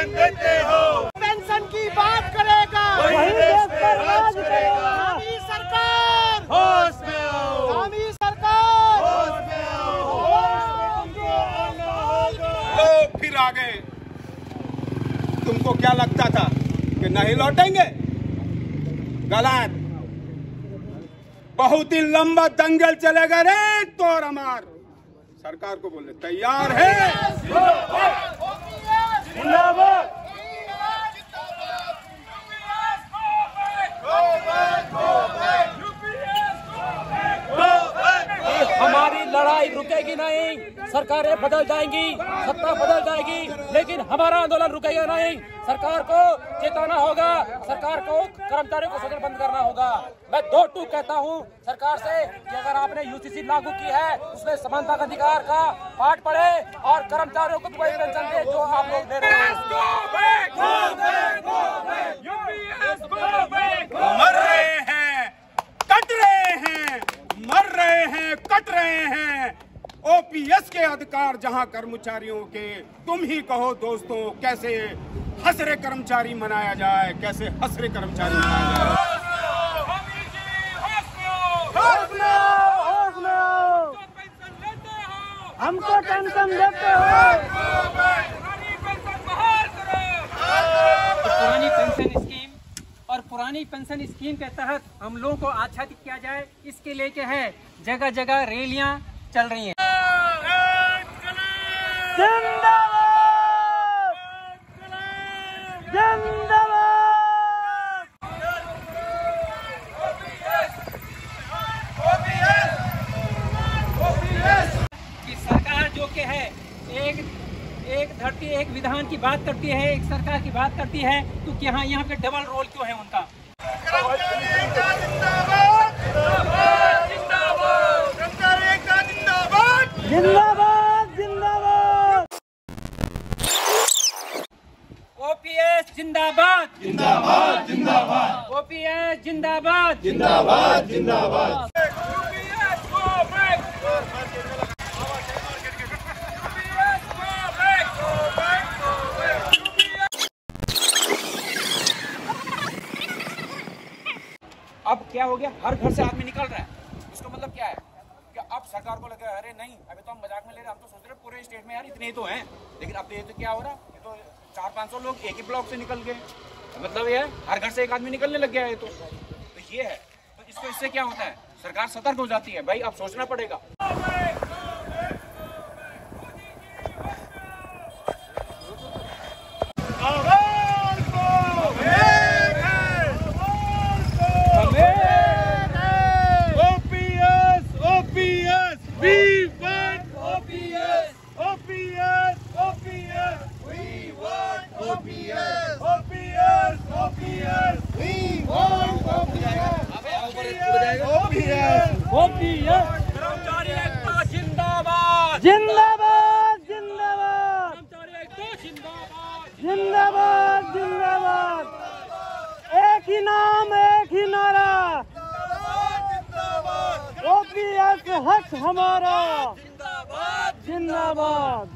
Pension देते हो, pension की बात करेगा वही देश पर राज करेगा। हमारी सरकार होश में आओ, हमारी सरकार होश में आओ, तुमको आना होगा। लोग फिर आ गए। तुमको क्या लगता था कि नहीं लौटेंगे? गलत। बहुत ही लंबा दंगल चलेगा रे तोर हमार। सरकार को बोले तैयार है? जिंदाबाद। हमारी लड़ाई रुकेगी नहीं, सरकारें बदल जाएंगी, सत्ता बदल जाएगी, लेकिन हमारा आंदोलन रुकेगा नहीं। सरकार को चेताना होगा, सरकार को कर्मचारियों को सदन बंद करना होगा। मैं 2 टूक कहता हूँ सरकार से कि अगर आपने यूसीसी लागू की है उसमें समानता का अधिकार का पाठ पढ़े और कर्मचारियों को वही पेंशन दे जो आप लोग दे रहे हैं। मर रहे हैं, कट रहे हैं, मर रहे हैं, कट रहे हैं। ओपीएस के अधिकार जहां कर्मचारियों के, तुम ही कहो दोस्तों कैसे हसरे कर्मचारी मनाया जाए, कैसे हसरे कर्मचारी मनाया जाए। हमको पेंशन देते हो। पुरानी पेंशन स्कीम और पुरानी पेंशन स्कीम के तहत हम लोगों को आच्छादित किया जाए, इसके लेके है जगह जगह रैलियां चल रही हैं। जिंदाबाद जिंदाबाद। कि सरकार जो के है एक धरती एक विधान की बात करती है, एक सरकार की बात करती है, तो क्या यहाँ पे डबल रोल क्यों है उनका? जिंदाबाद जिंदाबाद। ओपीएस जिंदाबाद जिंदाबाद जिंदाबाद ओपीएस जिंदाबाद जिंदाबाद जिंदाबाद। अब क्या हो गया, हर घर से आदमी निकल रहा है। इसका मतलब क्या है कि अब सरकार को लगा अरे नहीं, अभी तो हम मजाक में ले रहे हैं, हम तो सोच रहे पूरे स्टेट में यार इतने ही तो हैं, लेकिन अब ये तो क्या हो रहा है, ये तो 400-500 लोग एक ही ब्लॉक से निकल गए। मतलब ये है हर घर से एक आदमी निकलने लग गया है। तो ये है, तो इसको इससे क्या होता है, सरकार सतर्क हो जाती है। भाई अब सोचना पड़ेगा। कर्मचारी एकता जिंदाबाद जिंदाबाद जिंदाबाद कर्मचारी एकता जिंदाबाद जिंदाबाद जिंदाबाद। एक ही नाम एक ही नारा, ओपीएस हक हमारा। जिंदाबाद।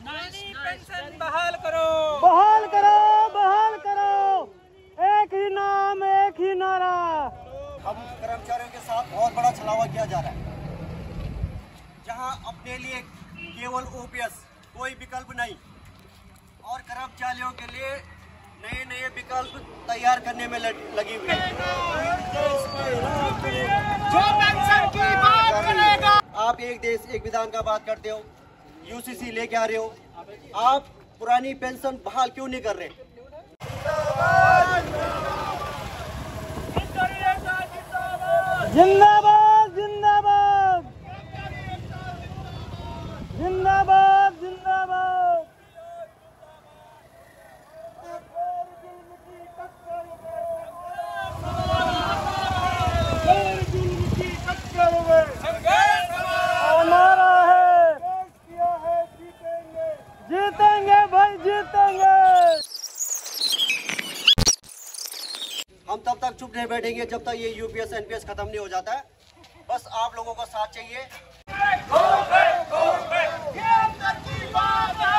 नानी पेंशन बहाल करो, बहाल करो बहाल करो। एक ही नाम एक ही नारा। हम कर्मचारियों के साथ बहुत बड़ा छलावा किया जा रहा है, जहां अपने लिए केवल ओपीएस, कोई विकल्प नहीं, और कर्मचारियों के लिए नए नए विकल्प तैयार करने में लगी हुई है। जो पेंशन की बात करेगा। आप एक देश एक विधान का बात करते हो, यूसीसी लेके आ रहे हो, आप पुरानी पेंशन बहाल क्यों नहीं कर रहे? जिंदाबाद जिंदाबाद जिंदाबाद जिंदाबाद। हमारा है, जीतेंगे भाई जीतेंगे। हम तब तक चुप नहीं बैठेंगे जब तक ये यूपीएस एनपीएस खत्म नहीं हो जाता है। बस आप लोगों का साथ चाहिए। ये अंदर की बात है।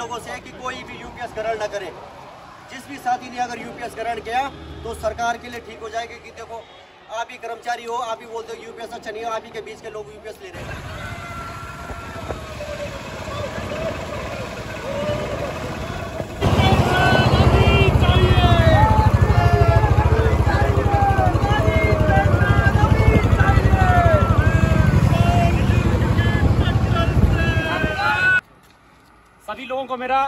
लोगों से कि कोई भी यूपीएस ग्रहण न करे। जिस भी साथी ने अगर यूपीएस ग्रहण किया तो सरकार के लिए ठीक हो जाएगा कि देखो आप ही कर्मचारी हो, आप ही बोलते हो यूपीएस अच्छा नहीं हो, आप ही के बीच के लोग यूपीएस ले रहे हैं। सभी लोगों को मेरा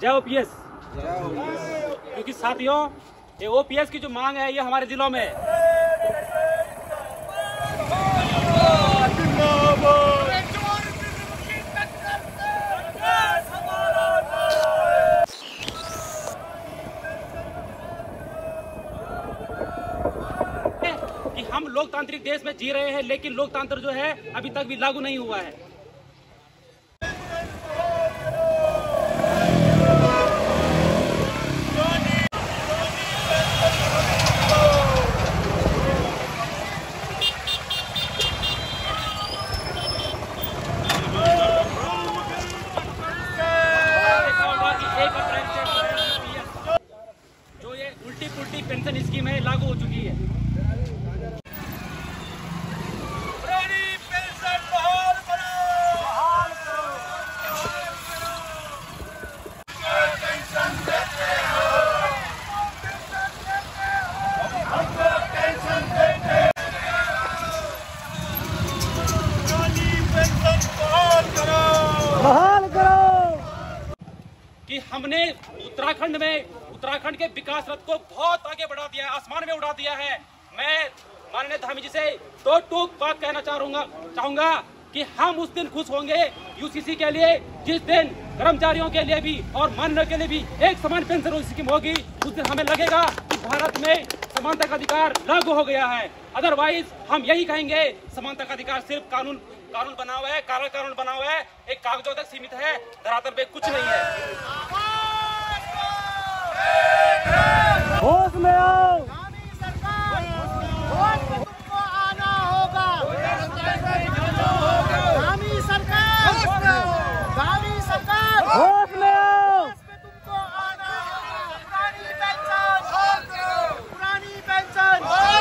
जय ओपीएस। क्योंकि साथियों ये ओपीएस की जो मांग है ये हमारे जिलों में कि हम लोकतांत्रिक देश में जी रहे हैं, लेकिन लोकतंत्र जो है अभी तक भी लागू नहीं हुआ है। जो ये उल्टी पुल्टी पेंशन स्कीम है लागू हो चुकी है। बहाल करो कि हमने उत्तराखंड के विकास रथ को बहुत आगे बढ़ा दिया है, आसमान में उड़ा दिया है। मैं माननीय धामी जी से दो टूक बात कहना चाहूंगा कि हम उस दिन खुश होंगे यूसीसी के लिए जिस दिन कर्मचारियों के लिए भी और मानव के लिए भी एक समान पेंशन स्कीम होगी। उस दिन हमें लगेगा कि भारत में समानता का अधिकार लागू हो गया है। अदरवाइज हम यही कहेंगे समानता का अधिकार सिर्फ कानून बना हुआ है, कानून बना हुआ है, एक कागजों तक सीमित है, धरातल पे कुछ नहीं है। होश में आओ। तुमको आना होगा। गामी सरकार होश में आओ। तुमको आना होगा।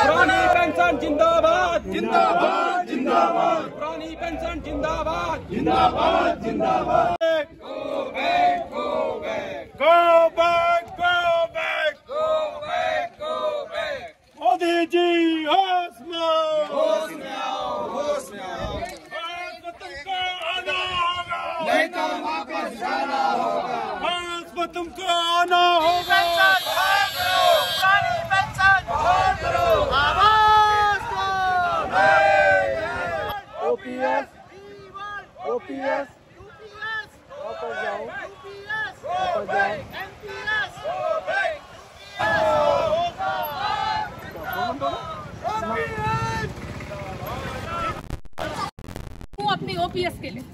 पुरानी पेंशन जिंदाबाद जिंदाबाद जिंदाबाद। पुरानी पेंशन जिंदाबाद जिंदाबाद जिंदाबाद। Go back, go back. Go back, go back. Go back, go back. Modi ji होश में आओ। होश में आओ, होश में आओ। होश में तुमको आना होगा। नहीं तो वापस जाना होगा। होश में तुमको आना होगा। पुरानी पेंशन आवाज दो। ओपीएस ओपीएस वापस जाओ, वापस जाओ। अपनी ओपीएस के लिए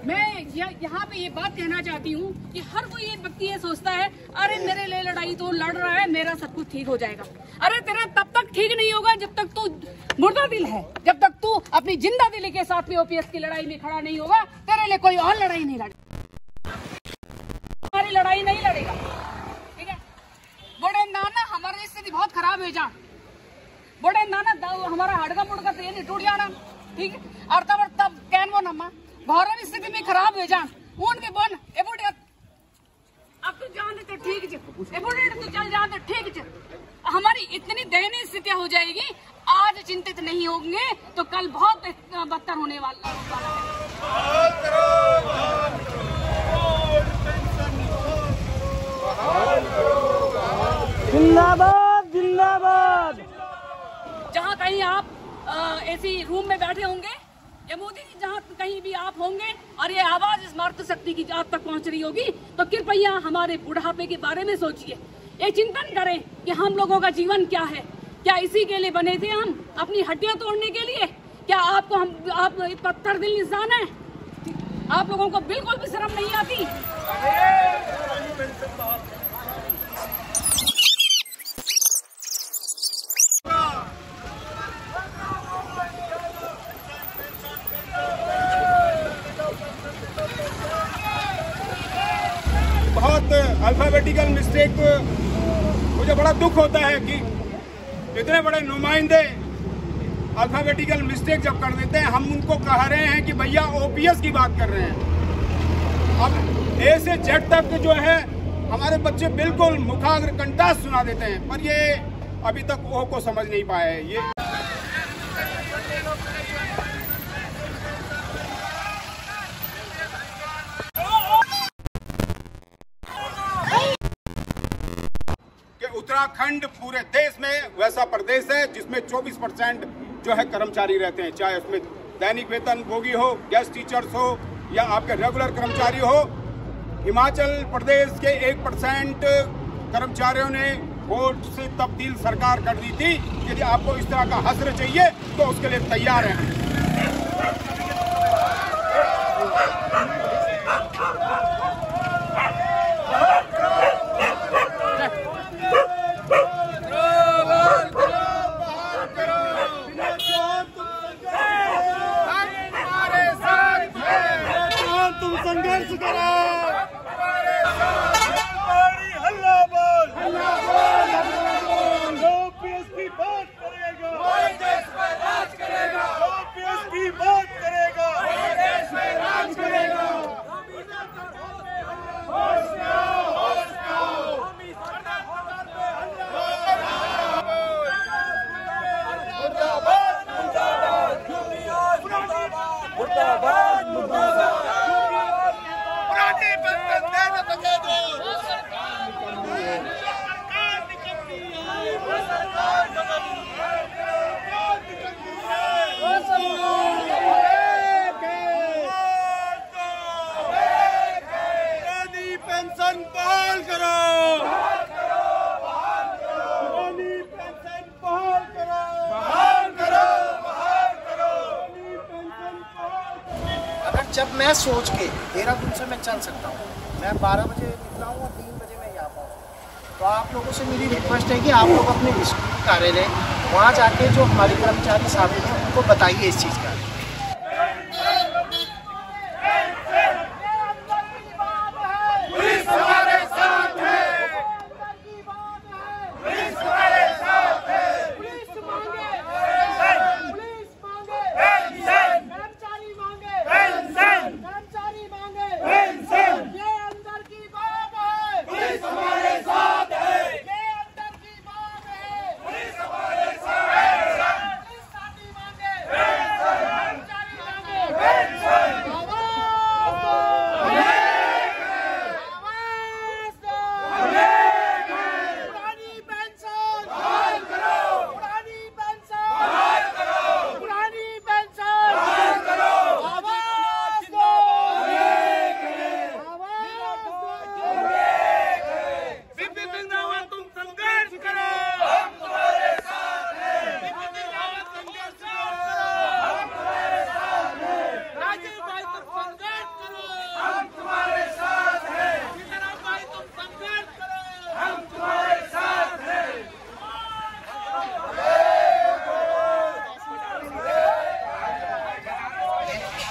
मैं यहाँ पे ये बात कहना चाहती हूँ कि हर कोई एक व्यक्ति ये सोचता है अरे मेरे लिए लड़ाई तो लड़ रहा है, मेरा सब कुछ ठीक हो जाएगा। अरे तेरा तब तक ठीक नहीं होगा जब तक तू मुर्दा दिल है, जब तक तू अपनी जिंदा दिली के साथ में ओपीएस की लड़ाई में खड़ा नहीं होगा, तेरे लिए कोई और लड़ाई नहीं लड़ेगा, हमारी लड़ाई नहीं लड़ेगा। ठीक है, बड़े नाना हमारी स्थिति बहुत खराब है, जा बड़े नाना हमारा हड़का मुड़का ट्रेन टूट जाना। ठीक है, और तब कैन वो नम्मा घोर स्थिति में खराब हो जान उनके बन एबोडे अब तो जान तो ठीक छ एबोडे तो चल जान तो ठीक छ। हमारी इतनी दयनीय स्थिति हो जाएगी, आज चिंतित नहीं होंगे तो कल बहुत बदतर होने वाला है। जिंदाबाद जिंदाबाद। जहाँ कहीं आप ऐसी रूम में बैठे होंगे या मोदी जी जहाँ कहीं भी आप होंगे और ये आवाज इस मातृ शक्ति की आप तक पहुँच रही होगी, तो कृपया हमारे बुढ़ापे के बारे में सोचिए, ये चिंतन करें कि हम लोगों का जीवन क्या है। क्या इसी के लिए बने थे हम, अपनी हड्डियां तोड़ने के लिए? क्या आप पत्थर दिल इंसान है? आप लोगों को बिल्कुल भी शर्म नहीं आती? अल्फाबेटिकल मिस्टेक मुझे बड़ा दुख होता है कि इतने बड़े नुमाइंदे अल्फाबेटिकल मिस्टेक जब कर देते हैं, हम उनको कह रहे हैं कि भैया ओपीएस की बात कर रहे हैं। अब ए से जेड तक जो है हमारे बच्चे बिल्कुल मुखाग्र कंटास सुना देते हैं, पर ये अभी तक ओ को समझ नहीं पाए। ये उत्तराखंड पूरे देश में वैसा प्रदेश है जिसमें 24% जो है कर्मचारी रहते हैं, चाहे उसमें दैनिक वेतन भोगी हो, गेस्ट टीचर्स हो या आपके रेगुलर कर्मचारी हो। हिमाचल प्रदेश के 1% कर्मचारियों ने वोट से तब्दील सरकार कर दी थी। यदि आपको इस तरह का हश्र चाहिए तो उसके लिए तैयार हैं। संघर्ष करो, ओपीएस की बात करेगा, देश में राज करेगा, ओपीएस की बात करेगा, देश में राज करेगा। पेंशन बहाल करो, पेंशन बहाल करो, बहाल करो, बहाल करो, अगर जब मैं सोच के देहरादून से मैं चल सकता हूँ, मैं 12 बजे निकला हूँ और 3 बजे मैं यहाँ पहुँचूँ, तो आप लोगों से मेरी रिक्वेस्ट है कि आप लोग अपने स्कूल कार्यालय वहाँ जाके जो हमारे कर्मचारी साबित हैं उनको बताइए इस चीज़ का।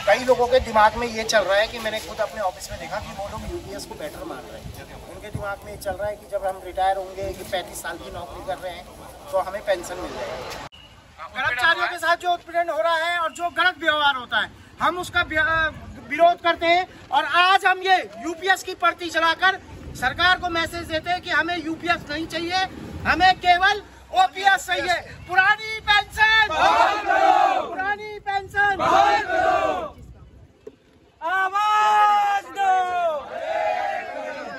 कई लोगों के दिमाग में ये चल रहा है कि मैंने खुद अपने ऑफिस में देखा कि वो लोग यूपीएस को बेटर मान रहे हैं। उनके दिमाग में ये चल रहा है कि जब हम रिटायर होंगे कि 35 साल की नौकरी कर रहे हैं तो हमें पेंशन मिल जाएगी। कर्मचारियों के साथ जो उत्पीड़न हो रहा है और जो गलत व्यवहार होता है, हम उसका विरोध करते हैं। और आज हम ये यूपीएस की पर्ची चलाकर सरकार को मैसेज देते हैं कि हमें यूपीएस नहीं चाहिए, हमें केवल ओपीएस चाहिए। पुरानी पेंशन बहाल करो, पुरानी पेंशन बहाल करो, आवाज दो,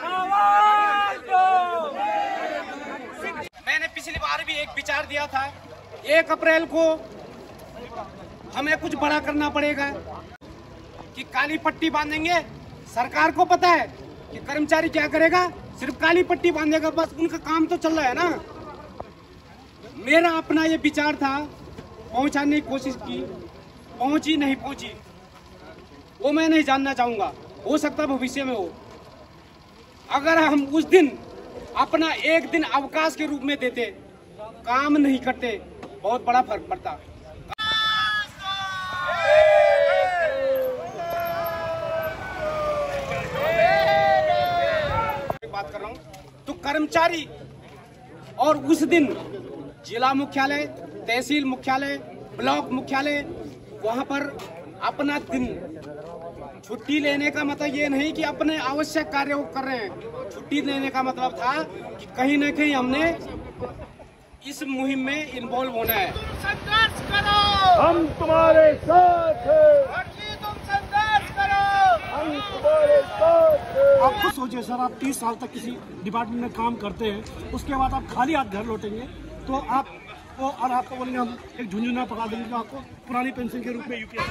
आवाज दो। मैंने पिछली बार भी एक विचार दिया था, 1 अप्रैल को हमें कुछ बड़ा करना पड़ेगा कि काली पट्टी बांधेंगे। सरकार को पता है कि कर्मचारी क्या करेगा, सिर्फ काली पट्टी बांधेगा, बस उनका काम तो चल रहा है ना। मेरा अपना ये विचार था, पहुंचाने की कोशिश की, पहुंची नहीं पहुंची वो मैं नहीं जानना चाहूंगा, हो सकता भविष्य में हो। अगर हम उस दिन अपना 1 दिन अवकाश के रूप में देते, काम नहीं करते, बहुत बड़ा फर्क पड़ता। बात कर रहा हूँ, कर्मचारी और उस दिन जिला मुख्यालय, तहसील मुख्यालय, ब्लॉक मुख्यालय वहां पर अपना दिन छुट्टी लेने का मतलब ये नहीं कि अपने आवश्यक कार्य को कर रहे हैं। छुट्टी लेने का मतलब था कि कहीं न कहीं हमने इस मुहिम में इन्वॉल्व होना है। संघर्ष करो, हम तुम्हारे साथ हैं, भटजी तुम संघर्ष करो, हम तुम्हारे साथ हैं। आप खुद सोचिए सर, आप 30 साल तक किसी डिपार्टमेंट में काम करते हैं, उसके बाद आप खाली हाथ घर लौटेंगे तो आप और आपको बोलेंगे हम एक झुंझुना पका देंगे, तो आपको पुरानी पेंशन के रूप में यूपीएस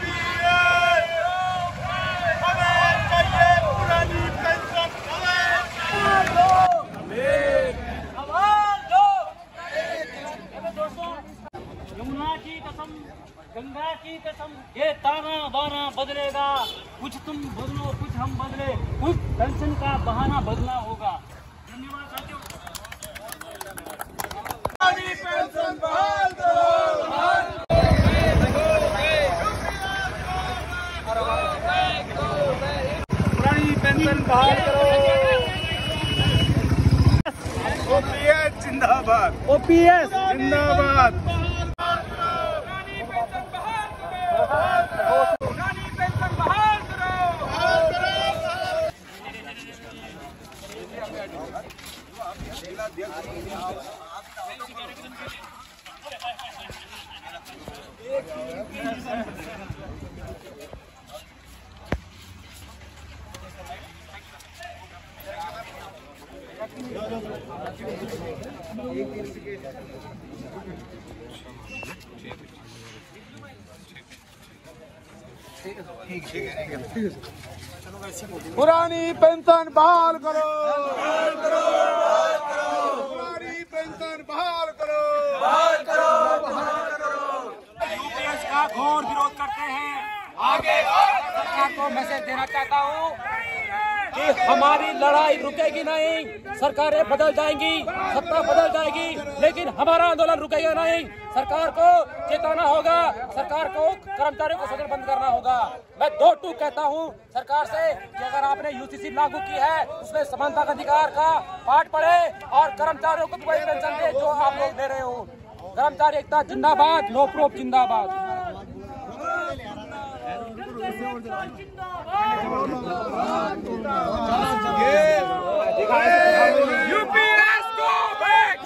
यमुना की कसम, गंगा की कसम, ये ताना बाना बदलेगा। कुछ तुम बदलो, कुछ हम बदले, कुछ पेंशन का बहाना बदला होगा। धन्यवाद साथियों। पेंशन बहाल करो, पुरानी पेंशन बहाल करो। ओपीएस जिंदाबाद, ओपीएस जिंदाबाद। पुरानी पेंशन बहाल करो, पुरानी पेंशन बहाल करो, यूपीएस का घोर विरोध करते हैं। आगे सरकार को मैसेज देना चाहता हूँ कि हमारी लड़ाई रुकेगी नहीं। सरकारें बदल जाएंगी, सत्ता बदल जाएगी, लेकिन हमारा आंदोलन रुकेगा नहीं। सरकार को चेताना होगा, सरकार को कर्मचारियों को सदन बंद करना होगा। मैं 2 टूक कहता हूँ सरकार से कि अगर आपने यूसीसी लागू की है उसमें समानता का अधिकार का पाठ पढ़े और कर्मचारियों को वही पेंशन दे जो आप लोग दे रहे हो। कर्मचारी एकता जिंदाबाद, नो प्रूफ जिंदाबाद। यूपीएस को बैक,